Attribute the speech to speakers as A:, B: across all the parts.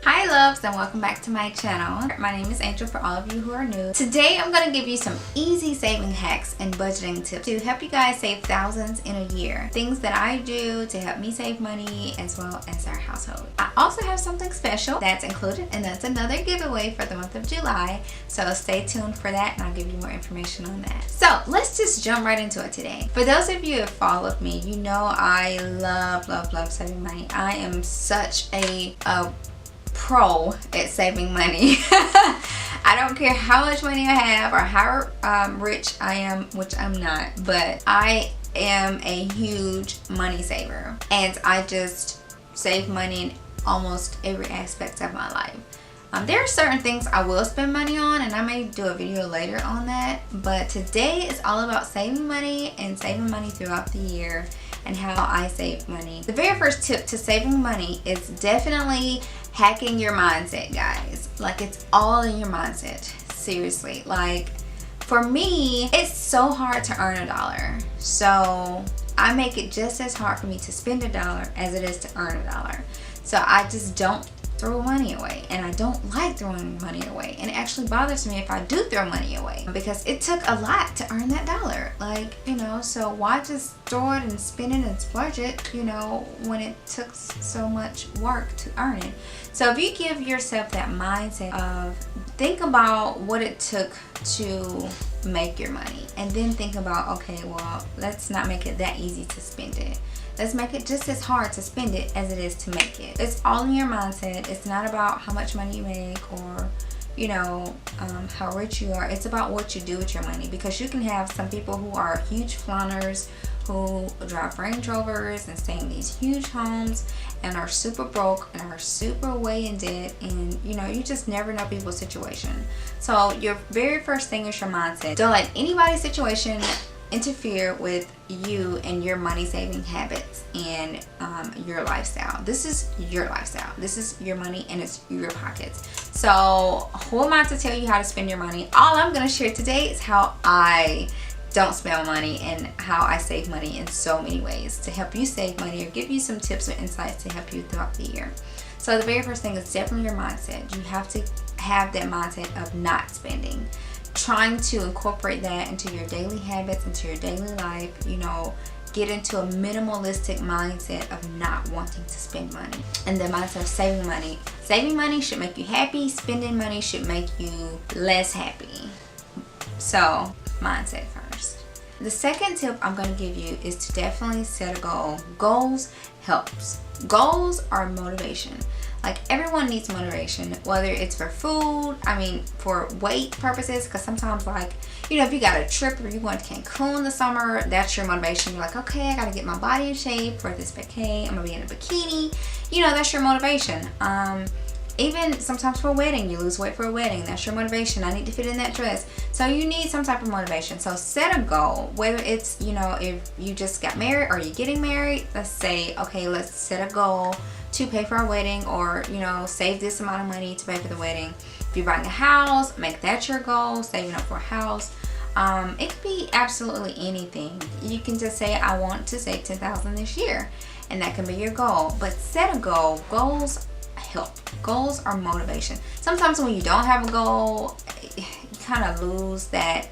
A: Hi loves, and welcome back to my channel. My name is Angel for all of you who are new. Today I'm going to give you some easy saving hacks and budgeting tips to help you guys save thousands in a year. Things that I do to help me save money as well as our household. I also have something special that's included, and that's another giveaway for the month of July. So stay tuned for that and I'll give you more information on that. So let's just jump right into it today. For those of you who have followed me, you know I love saving money. I am such a pro at saving money. I don't care how much money I have or how rich I am, which I'm not, but I am a huge money saver, and I just save money in almost every aspect of my life. There are certain things I will spend money on, and I may do a video later on that, but today is all about saving money and saving money throughout the year and how I save money. The very first tip to saving money is definitely hacking your mindset, guys. Like, it's all in your mindset. Seriously. Like, for me, it's so hard to earn $1. So I make it just as hard for me to spend $1 as it is to earn $1. So I just don't throw money away, and I don't like throwing money away, and it actually bothers me if I do throw money away because it took a lot to earn that $1. Like, you know, so why just throw it and spend it and splurge it, you know, when it took so much work to earn it. So if you give yourself that mindset of think about what it took to make your money, and then think about, okay, well, let's not make it that easy to spend it. Let's make it just as hard to spend it as it is to make it. It's all in your mindset. It's not about how much money you make or, you know, how rich you are. It's about what you do with your money, because you can have some people who are huge flaunters, who drive Range Rovers and stay in these huge homes and are super broke and are super way in debt, and you know, you just never know people's situation. So your very first thing is your mindset. Don't let anybody's situation interfere with you and your money saving habits and your lifestyle. This is your lifestyle. This is your money, and it's your pockets. So who am I to tell you how to spend your money? All I'm going to share today is how I don't spend money and how I save money in so many ways to help you save money, or give you some tips or insights to help you throughout the year. So the very first thing is definitely your mindset. You have to have that mindset of not spending. Trying to incorporate that into your daily habits, into your daily life, you know, get into a minimalistic mindset of not wanting to spend money, and the mindset of saving money. Saving money should make you happy. Spending money should make you less happy. So mindset first. The second tip I'm going to give you is to definitely set a goal. Goals helps. Goals are motivation. Like, everyone needs motivation, whether it's for food, I mean for weight purposes, because sometimes, like, you know, if you got a trip or you going to Cancun this summer, that's your motivation. You're like, okay, I got to get my body in shape for this vacay. I'm going to be in a bikini. You know, that's your motivation. Even sometimes for a wedding, you lose weight for a wedding. That's your motivation. I need to fit in that dress. So you need some type of motivation. So set a goal, whether it's, you know, if you just got married or you're getting married, let's say, okay, let's set a goal to pay for our wedding, or, you know, save this amount of money to pay for the wedding. If you're buying a house, make that your goal, saving up for a house. It could be absolutely anything. You can just say, I want to save $10,000 this year, and that can be your goal. But set a goal. Goals help. Goals are motivation. Sometimes when you don't have a goal, you kind of lose that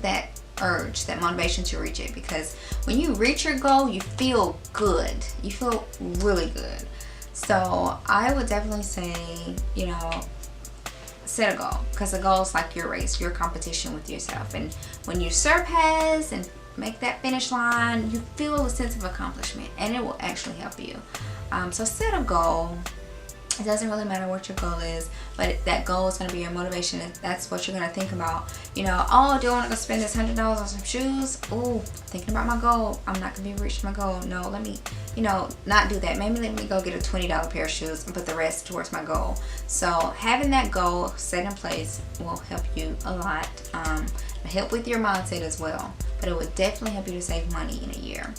A: that urge, that motivation to reach it, because when you reach your goal, you feel good. You feel really good. So I would definitely say, you know, set a goal, because a goal is like your race, your competition with yourself, and when you surpass and make that finish line, you feel a sense of accomplishment, and it will actually help you. So set a goal. It doesn't really matter what your goal is, but that goal is going to be your motivation. That's what you're going to think about. You know, oh, do I want to go spend this $100 on some shoes? Oh, thinking about my goal. I'm not going to be reaching my goal. No, let me, you know, not do that. Maybe let me go get a $20 pair of shoes and put the rest towards my goal. So having that goal set in place will help you a lot. Help with your mindset as well. But it would definitely help you to save money in a year.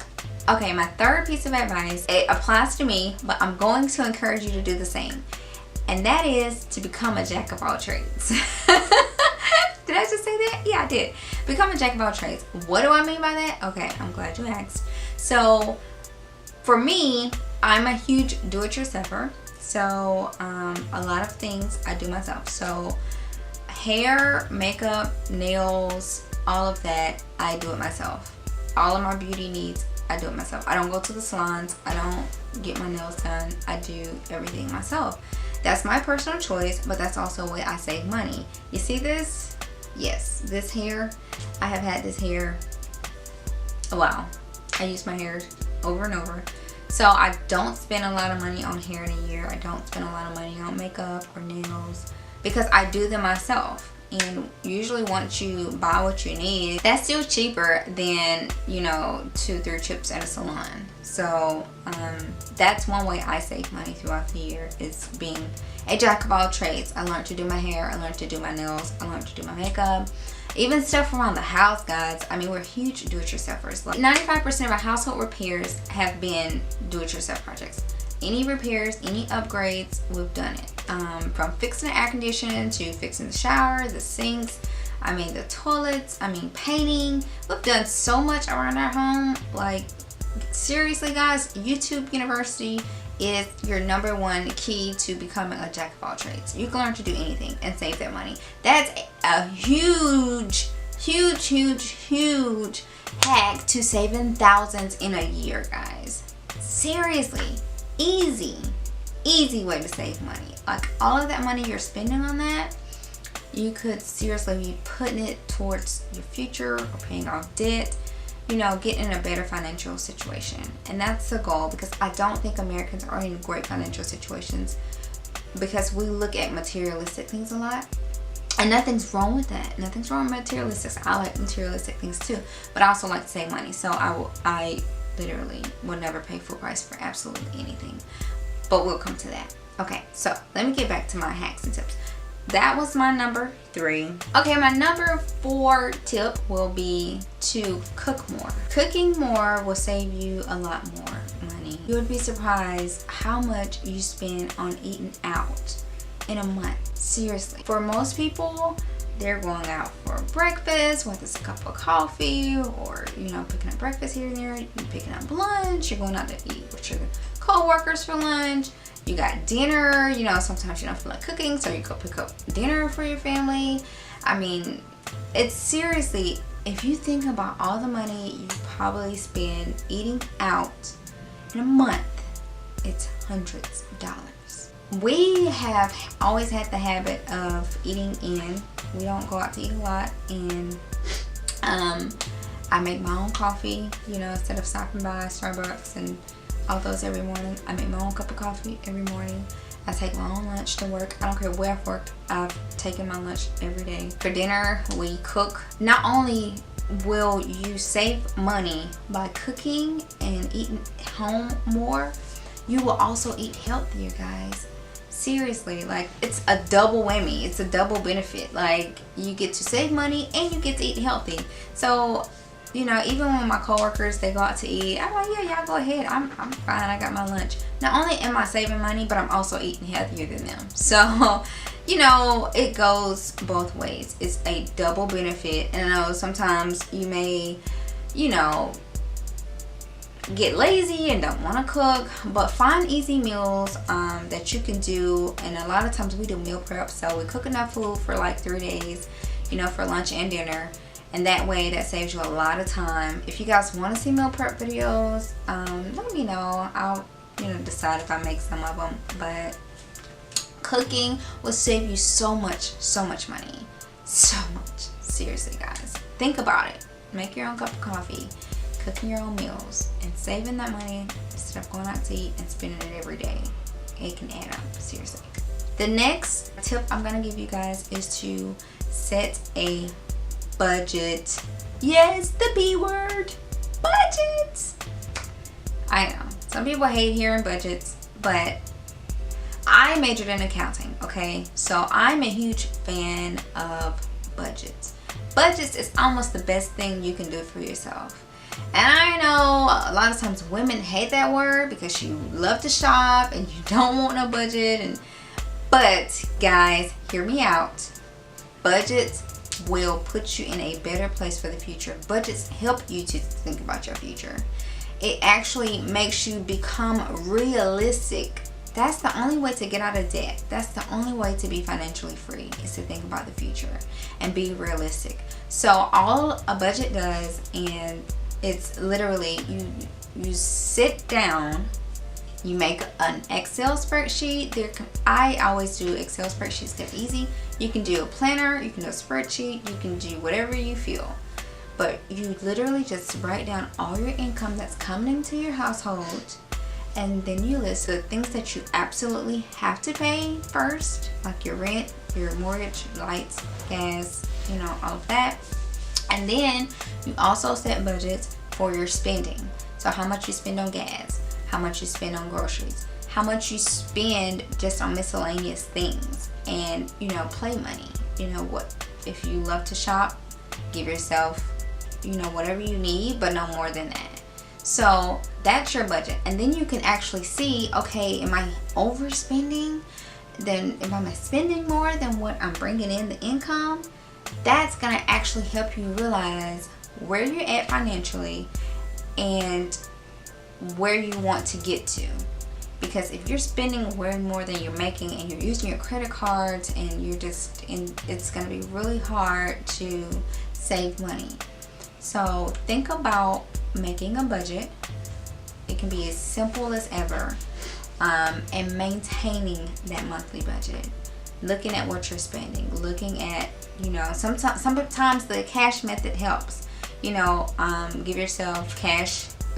A: Okay, my third piece of advice, it applies to me, but I'm going to encourage you to do the same. And that is to become a jack of all trades. Did I just say that? Yeah, I did. Become a jack of all trades. What do I mean by that? Okay, I'm glad you asked. So, for me, I'm a huge do-it-yourselfer. So a lot of things I do myself. So hair, makeup, nails, all of that, I do it myself. All of my beauty needs, I do it myself. I don't go to the salons. I don't get my nails done. I do everything myself. That's my personal choice, but that's also a way I save money. You see this? Yes, this hair. I have had this hair a while. I use my hair over and over. So I don't spend a lot of money on hair in a year. I don't spend a lot of money on makeup or nails because I do them myself. And usually once you buy what you need, that's still cheaper than, you know, 2-3 trips at a salon. So that's one way I save money throughout the year, is being a jack of all trades. I learned to do my hair, I learned to do my nails, I learned to do my makeup, even stuff around the house, guys. I mean, we're huge do-it-yourselfers. Like 95% of our household repairs have been do-it-yourself projects. Any repairs, any upgrades, we've done it. From fixing the air conditioning to fixing the shower, the sinks, I mean the toilets, I mean painting. We've done so much around our home. Like, seriously guys, YouTube University is your #1 key to becoming a jack of all trades. You can learn to do anything and save that money. That's a huge hack to saving thousands in a year, guys. Seriously, easy way to save money. Like, all of that money you're spending on that, you could seriously be putting it towards your future or paying off debt, you know, getting in a better financial situation. And that's the goal, because I don't think Americans are in great financial situations because we look at materialistic things a lot. And nothing's wrong with that. Nothing's wrong with materialistic. I like materialistic things too, but I also like to save money. So I literally will never pay full price for absolutely anything. But we'll come to that. Okay, so let me get back to my hacks and tips. That was my number 3. Okay, my number 4 tip will be to cook more. Cooking more will save you a lot more money. You would be surprised how much you spend on eating out in a month. Seriously. For most people, they're going out for breakfast, whether it's a cup of coffee or, you know, picking up breakfast here and there. You're picking up lunch. You're going out to eat with your co-workers for lunch. You got dinner, you know, sometimes you don't feel like cooking, so you go pick up dinner for your family. I mean, it's seriously, if you think about all the money you probably spend eating out in a month, it's hundreds of dollars. We have always had the habit of eating in. We don't go out to eat a lot, and I make my own coffee, you know, instead of stopping by Starbucks and all those every morning. I make my own cup of coffee every morning. I take my own lunch to work. I don't care where I've worked, I've taken my lunch every day. For dinner, we cook. Not only will you save money by cooking and eating home more, you will also eat healthier, guys. Seriously, like, it's a double whammy. It's a double benefit. Like, you get to save money and you get to eat healthy. So, you know, even when my coworkers, they go out to eat, I'm like, yeah, y'all go ahead. I'm fine. I got my lunch. Not only am I saving money, but I'm also eating healthier than them. So, you know, it goes both ways. It's a double benefit. And I know sometimes you may, you know, get lazy and don't want to cook, but find easy meals that you can do. And a lot of times we do meal prep, so we cook enough food for like 3 days, you know, for lunch and dinner. And that way, that saves you a lot of time. If you guys want to see meal prep videos, let me know. I'll, you know, decide if I make some of them. But cooking will save you so much money. So much. Seriously, guys. Think about it. Make your own cup of coffee. Cooking your own meals. And saving that money instead of going out to eat and spending it every day. It can add up. Seriously. The next tip I'm going to give you guys is to set a budget. Yes, the B word. Budgets. I know. Some people hate hearing budgets, but I majored in accounting, okay? So I'm a huge fan of budgets. Budgets is almost the best thing you can do for yourself. And I know a lot of times women hate that word because you love to shop and you don't want no budget. But guys, hear me out. Budgets will put you in a better place for the future. Budgets help you to think about your future. It actually makes you become realistic That's the only way to get out of debt. That's the only way to be financially free, is to think about the future and be realistic. So all a budget does, and it's literally you sit down, you make an Excel spreadsheet. I always do Excel spreadsheets. They're easy. You can do a planner, you can do a spreadsheet, you can do whatever you feel. But you literally just write down all your income that's coming into your household, and then you list the things that you absolutely have to pay first, like your rent, your mortgage, lights, gas, all of that. And then you also set budgets for your spending. So how much you spend on gas, how much you spend on groceries, how much you spend just on miscellaneous things, and play money. What if you love to shop, give yourself whatever you need, but no more than that. So that's your budget. And then you can actually see, okay, am I overspending? Then am I spending more than what I'm bringing in the income? That's gonna actually help you realize where you're at financially and where you want to get to. Because if you're spending way more than you're making, and you're using your credit cards, and it's gonna be really hard to save money. So think about making a budget. It can be as simple as ever, and maintaining that monthly budget. Looking at what you're spending, looking at, sometimes the cash method helps. Give yourself a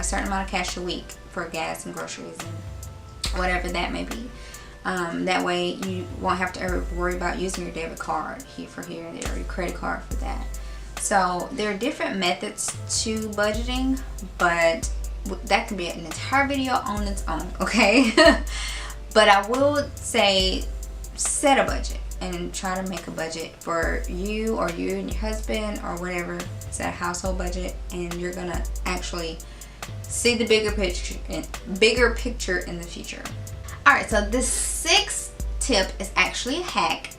A: certain amount of cash a week for gas and groceries and whatever that may be. That way you won't have to ever worry about using your debit card for here and there, or your credit card for that. So there are different methods to budgeting, but that can be an entire video on its own, okay? But I will say, set a budget and try to make a budget for you, or you and your husband, or whatever. Set a household budget, and you're gonna actually see the bigger picture in the future. All right, so the sixth tip is actually a hack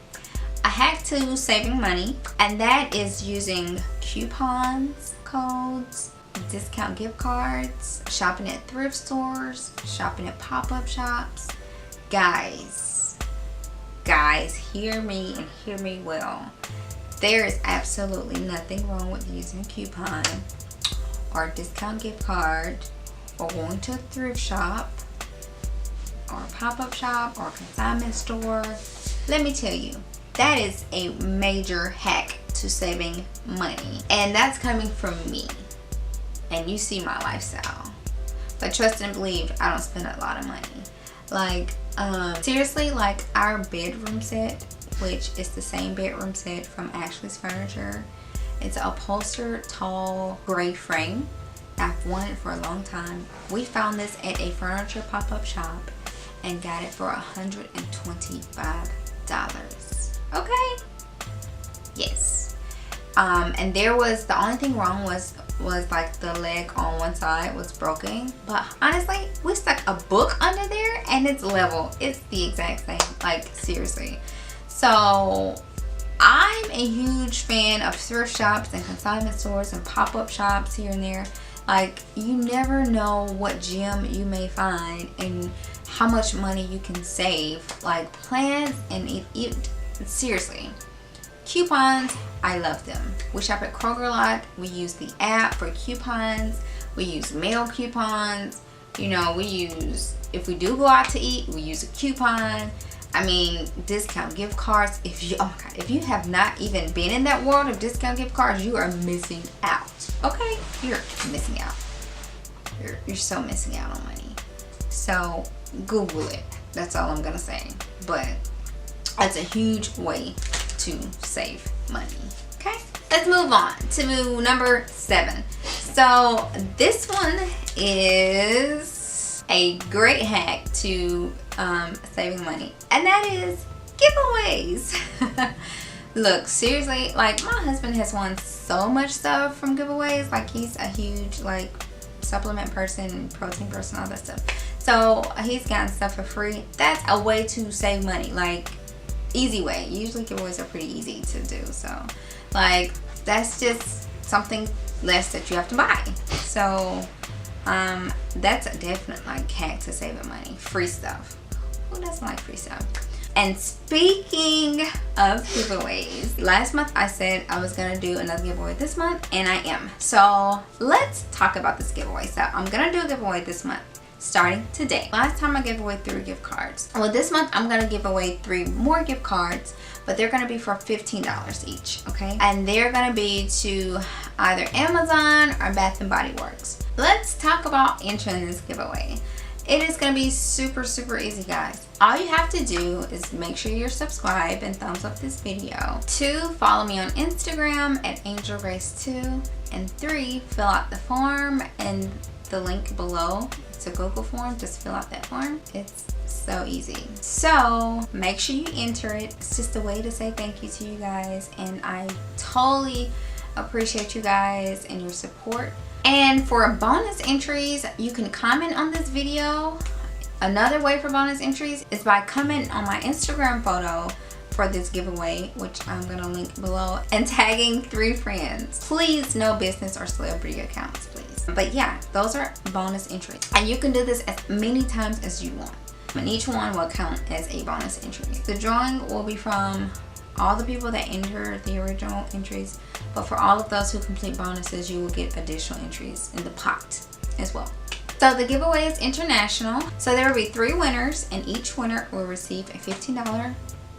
A: to saving money, and that is using coupons, codes, discount gift cards, shopping at thrift stores, shopping at pop-up shops. Guys, hear me, and hear me well. There is absolutely nothing wrong with using a coupon or a discount gift card, or going to a thrift shop, or a pop-up shop, or a consignment store. Let me tell you, that is a major hack to saving money, and that's coming from me, and you see my lifestyle. But trust and believe, I don't spend a lot of money. Like, seriously, like our bedroom set, which is the same bedroom set from Ashley's Furniture. It's an upholstered, tall, gray frame. I've wanted it for a long time. We found this at a furniture pop-up shop and got it for $125. Okay? Yes. And there was, the only thing wrong was like the leg on one side was broken. But honestly, we stuck a book under there and it's level. It's the exact same. Like, seriously. So I'm a huge fan of thrift shops and consignment stores and pop-up shops here and there. Like, you never know what gem you may find and how much money you can save. Like, plans and seriously, coupons, I love them. We shop at Kroger a lot. We use the app for coupons. We use mail coupons. We use, if we do go out to eat, we use a coupon. I mean, discount gift cards. Oh my God, if you have not even been in that world of discount gift cards, you are missing out. Okay? You're missing out. You're so missing out on money. So Google it. That's all I'm gonna say. But that's a huge way to save money. Okay? Let's move on to number 7. So this one is a great hack to saving money, and that is giveaways. Look, seriously, like, my husband has won so much stuff from giveaways. Like, he's a huge supplement person, protein person, all that stuff. So he's gotten stuff for free. That's a way to save money, like, easy way. Usually giveaways are pretty easy to do, so like, that's just something less that you have to buy. So that's a definite hack to saving money. Free stuff. Who doesn't like free stuff? And speaking of giveaways, last month I said I was gonna do another giveaway this month, and I am. So let's talk about this giveaway. So I'm gonna do a giveaway this month, starting today. Last time I gave away 3 gift cards. Well, this month I'm gonna give away 3 more gift cards, but they're gonna be for $15 each, okay? And they're gonna be to either Amazon or Bath & Body Works. Let's talk about entering this giveaway. It is going to be super easy, guys. All you have to do is make sure you're subscribed and thumbs up this video. 2, follow me on Instagram at AngelGrace2. And 3, fill out the form and the link below. It's a Google form. Just fill out that form. It's so easy. So make sure you enter it. It's just a way to say thank you to you guys, and I totally appreciate you guys and your support. And for bonus entries, you can comment on this video. Another way for bonus entries is by commenting on my Instagram photo for this giveaway, which I'm gonna link below, and tagging 3 friends. Please, no business or celebrity accounts, please. But yeah, those are bonus entries, and you can do this as many times as you want, and each one will count as a bonus entry. The drawing will be from all the people that enter the original entries, but for all of those who complete bonuses, you will get additional entries in the pot as well. So the giveaway is international, so there will be 3 winners, and each winner will receive a $15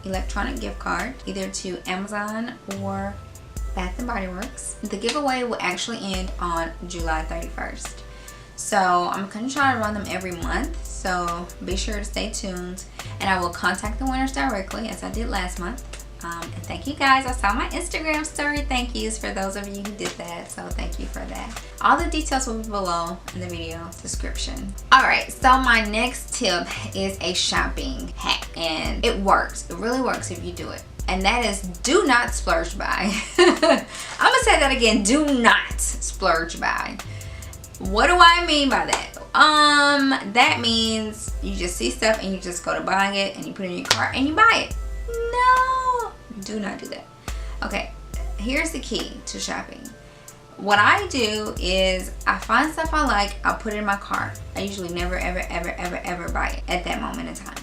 A: electronic gift card, either to Amazon or Bath & Body Works. The giveaway will actually end on July 31st. So I'm going to try to run them every month, so be sure to stay tuned, and I will contact the winners directly as I did last month. And thank you guys. I saw my Instagram story thank yous for those of you who did that, so thank you for that. All the details will be below in the video description. Alright, so my next tip is a shopping hack, and it works. It really works if you do it. And that is, do not splurge buy. I'm gonna say that again, do not splurge buy. What do I mean by that? That means you just see stuff and you just go to buying it and you put it in your cart and you buy it. No, do not do that. Okay, here's the key to shopping. What I do is I find stuff I like, I'll put it in my cart. I usually never ever buy it at that moment in time.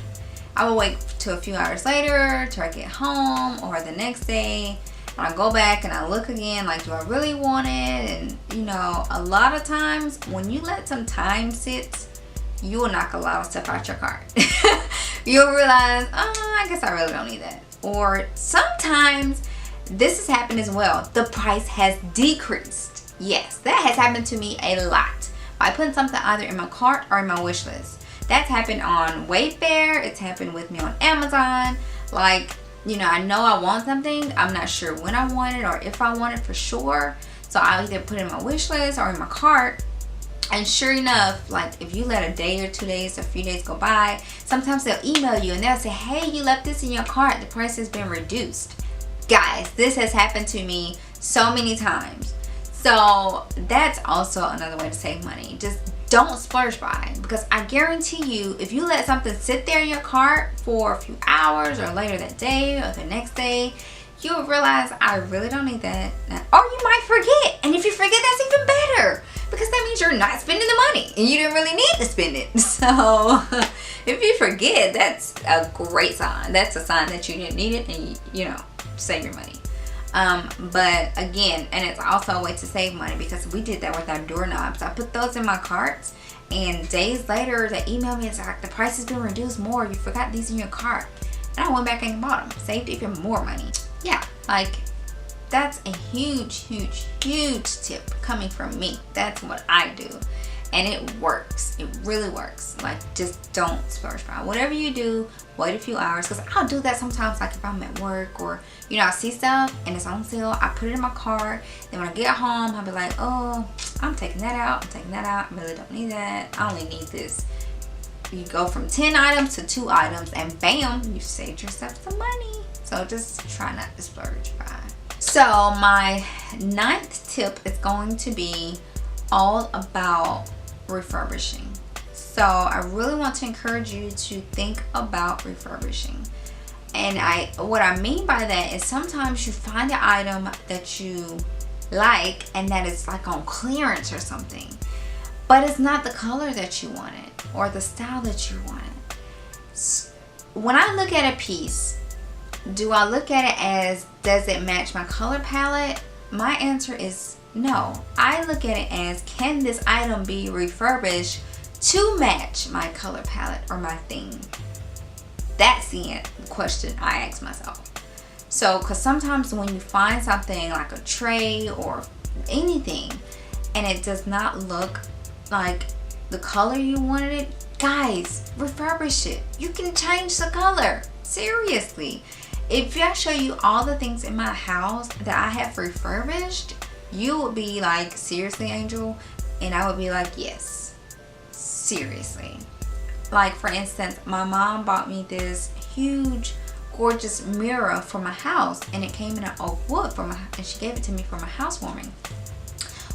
A: I will wait till a few hours later till I get home or the next day, and I go back and I look again, like, do I really want it? And you know, a lot of times when you let some time sit, you will knock a lot of stuff out your cart. You'll realize, oh, I guess I really don't need that. Or sometimes this has happened as well. The price has decreased. Yes, that has happened to me a lot by putting something either in my cart or in my wish list. That's happened on Wayfair. It's happened with me on Amazon. Like, you know I want something. I'm not sure when I want it or if I want it for sure. So I'll either put it in my wish list or in my cart. And sure enough, like, if you let a day or 2 days, a few days go by, sometimes they'll email you and they'll say, hey, you left this in your cart. The price has been reduced. Guys, this has happened to me so many times. So that's also another way to save money. Just don't splurge buy, because I guarantee you, if you let something sit there in your cart for a few hours or later that day or the next day, you'll realize I really don't need that. Or you might forget. And if you forget, that's even better, because that means you're not spending the money and you didn't really need to spend it. So if you forget, that's a great sign. That's a sign that you didn't need it and you know, save your money. But again, and it's also a way to save money, because we did that with our doorknobs. I put those in my carts, and days later they emailed me and said, like, the price has been reduced more. You forgot these in your cart. And I went back and bought them. Saved even more money. Yeah, like, that's a huge tip coming from me. That's what I do. And it works. It really works. Like, just don't splurge buy. Whatever you do, wait a few hours. Because I'll do that sometimes, like if I'm at work or, you know, I see stuff and it's on sale. I put it in my cart. Then when I get home, I'll be like, oh, I'm taking that out. I'm taking that out. I really don't need that. I only need this. You go from 10 items to 2 items, and bam, you saved yourself some money. So just try not to splurge buy. So my 9th tip is going to be all about refurbishing. So I really want to encourage you to think about refurbishing. And what I mean by that is, sometimes you find an item that you like and that it's like on clearance or something, but it's not the color that you wanted or the style that you wanted. when I look at a piece, do I look at it as, does it match my color palette? My answer is no. I look at it as, can this item be refurbished to match my color palette or my theme? That's the question I ask myself. So, because sometimes when you find something like a tray or anything and it does not look like the color you wanted it, guys, refurbish it. You can change the color. Seriously. If I show you all the things in my house that I have refurbished, you would be like, seriously, Angel? And I would be like, yes, seriously. Like, for instance, my mom bought me this huge, gorgeous mirror for my house, and it came in an oak wood and she gave it to me for my housewarming.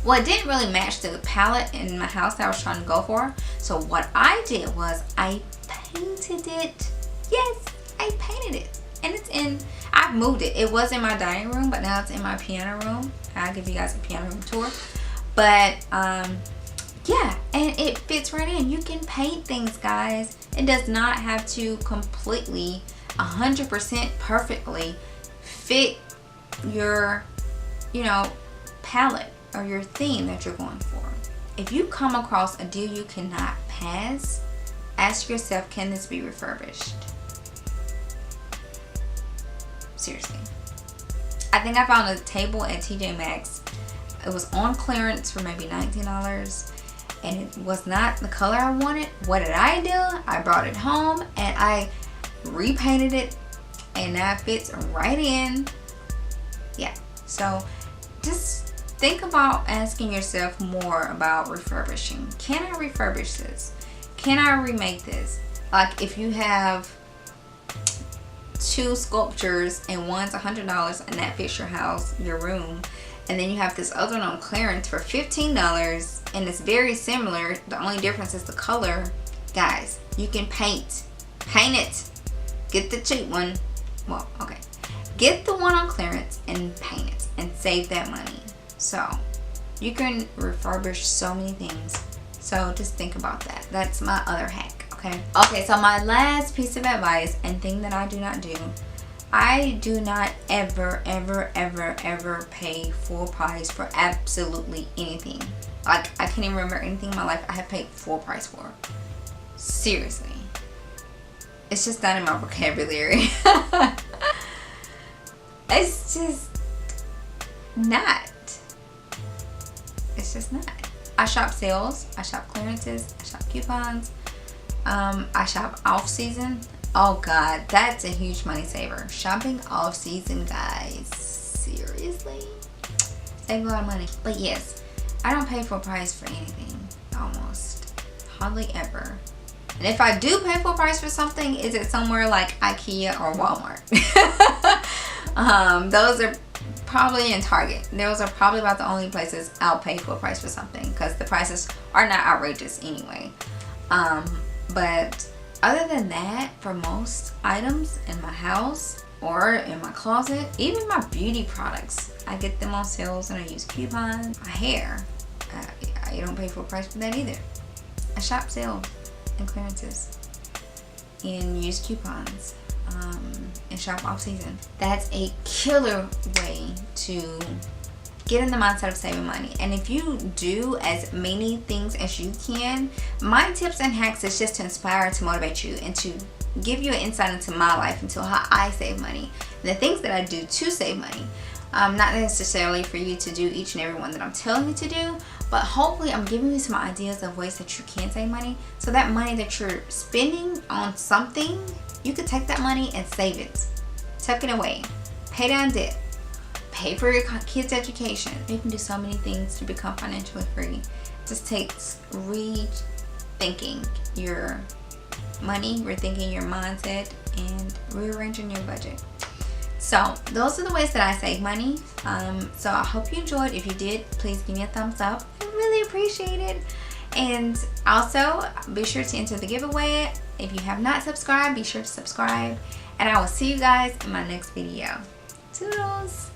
A: Well, it didn't really match the palette in my house that I was trying to go for. So what I did was I painted it. Yes, I painted it. And it's in, I've moved it. It was in my dining room, but now it's in my piano room. I'll give you guys a piano room tour. But yeah, and it fits right in. You can paint things, guys. It does not have to completely 100% perfectly fit your, palette or your theme that you're going for. If you come across a deal you cannot pass, ask yourself, can this be refurbished? Seriously. I think I found a table at TJ Maxx. It was on clearance for maybe $19 and it was not the color I wanted. What did I do? I brought it home and I repainted it and now it fits right in. Yeah, so just think about asking yourself more about refurbishing. Can I refurbish this? Can I remake this? Like, if you have 2 sculptures and one's $100 and that fits your house, your room, and then you have this other one on clearance for $15 and it's very similar, the only difference is the color. Guys, you can paint it. Get the cheap one. Well, okay, get the one on clearance and paint it and save that money. So you can refurbish so many things, so just think about that. That's my other hack. Okay, so my last piece of advice and thing that I do not do, I do not ever pay full price for absolutely anything. Like, I can't even remember anything in my life I have paid full price for. Seriously. It's just not in my vocabulary. It's just not. It's just not. I shop sales, I shop clearances, I shop coupons. I shop off season. Oh God, that's a huge money saver. Shopping off season, guys. Seriously, save a lot of money. But yes, I don't pay full price for anything. Almost, hardly ever. And if I do pay full price for something, is it somewhere like IKEA or Walmart? Those are probably in Target. Those are probably about the only places I'll pay full price for something, because the prices are not outrageous anyway. But other than that, for most items in my house or in my closet, even my beauty products, I get them on sales and I use coupons. My hair, I don't pay full price for that either. I shop sales and clearances and use coupons and shop off season. That's a killer way to get in the mindset of saving money. And if you do as many things as you can, my tips and hacks is just to inspire, to motivate you, and to give you an insight into my life, into how I save money, and the things that I do to save money. Not necessarily for you to do each and every one that I'm telling you to do, but hopefully I'm giving you some ideas of ways that you can save money, so that money that you're spending on something, you could take that money and save it, tuck it away, pay down debt, pay for your kids' education. You can do so many things to become financially free. It just takes rethinking your money, rethinking your mindset, and rearranging your budget. So those are the ways that I save money. So I hope you enjoyed. If you did, please give me a thumbs up. I really appreciate it. And also, be sure to enter the giveaway. If you have not subscribed, be sure to subscribe. And I will see you guys in my next video. Toodles!